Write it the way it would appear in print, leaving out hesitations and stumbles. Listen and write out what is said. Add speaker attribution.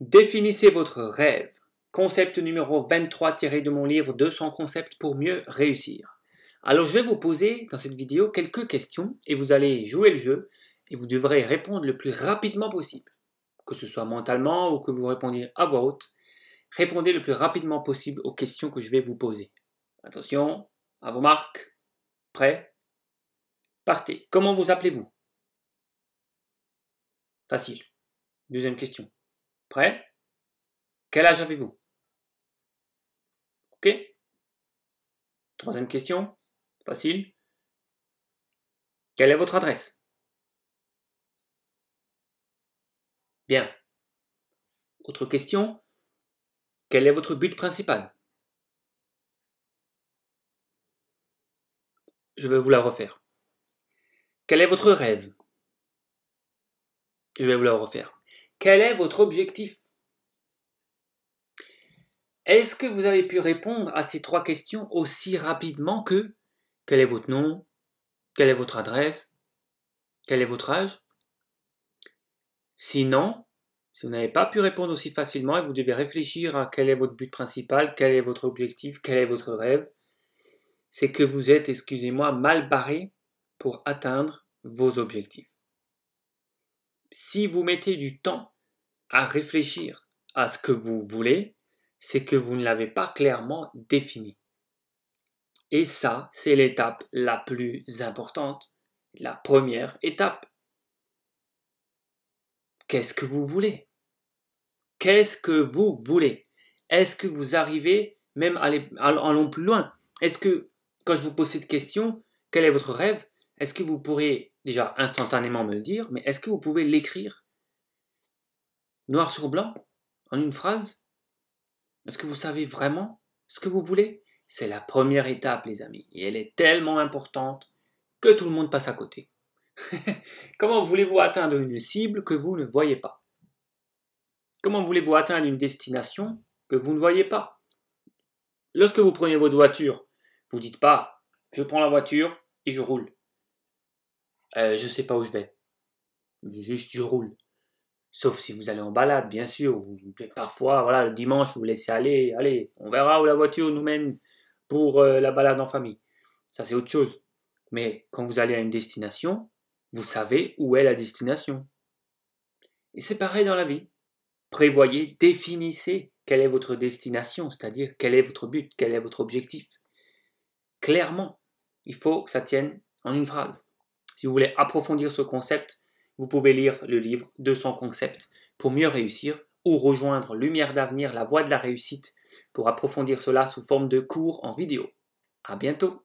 Speaker 1: Définissez votre rêve. Concept numéro 23 tiré de mon livre 200 concepts pour mieux réussir. Alors je vais vous poser dans cette vidéo quelques questions et vous allez jouer le jeu et vous devrez répondre le plus rapidement possible. Que ce soit mentalement ou que vous répondiez à voix haute, répondez le plus rapidement possible aux questions que je vais vous poser. Attention, à vos marques. Prêt? Partez. Comment vous appelez-vous? Facile. Deuxième question. Prêt? Quel âge avez-vous? Ok? Troisième question. Facile. Quelle est votre adresse? Bien. Autre question. Quel est votre but principal? Je vais vous la refaire. Quel est votre rêve? Je vais vous la refaire. Quel est votre objectif? Est-ce que vous avez pu répondre à ces trois questions aussi rapidement que quel est votre nom? Quelle est votre adresse? Quel est votre âge? Sinon, si vous n'avez pas pu répondre aussi facilement et vous devez réfléchir à quel est votre but principal, quel est votre objectif, quel est votre rêve, c'est que vous êtes, excusez-moi, mal barré pour atteindre vos objectifs. Si vous mettez du temps à réfléchir à ce que vous voulez, c'est que vous ne l'avez pas clairement défini. Et ça, c'est l'étape la plus importante, la première étape. Qu'est-ce que vous voulez? Qu'est-ce que vous voulez? Est-ce que vous arrivez même à aller plus loin? Est-ce que, quand je vous pose cette question, quel est votre rêve? Est-ce que vous pourrez déjà instantanément me le dire, mais est-ce que vous pouvez l'écrire noir sur blanc, en une phrase? Est-ce que vous savez vraiment ce que vous voulez? C'est la première étape, les amis, et elle est tellement importante que tout le monde passe à côté. Comment voulez-vous atteindre une cible que vous ne voyez pas? Comment voulez-vous atteindre une destination que vous ne voyez pas? Lorsque vous prenez votre voiture, vous ne dites pas « je prends la voiture et je roule ». Je ne sais pas où je vais. Juste je roule. Sauf si vous allez en balade, bien sûr. Parfois, voilà, le dimanche, vous laissez aller. Allez, on verra où la voiture nous mène pour la balade en famille. Ça, c'est autre chose. Mais quand vous allez à une destination, vous savez où est la destination. Et c'est pareil dans la vie. Prévoyez, définissez quelle est votre destination, c'est-à-dire quel est votre but, quel est votre objectif. Clairement, il faut que ça tienne en une phrase. Si vous voulez approfondir ce concept, vous pouvez lire le livre 200 concepts pour mieux réussir ou rejoindre Lumière d'avenir, la voie de la réussite pour approfondir cela sous forme de cours en vidéo. À bientôt!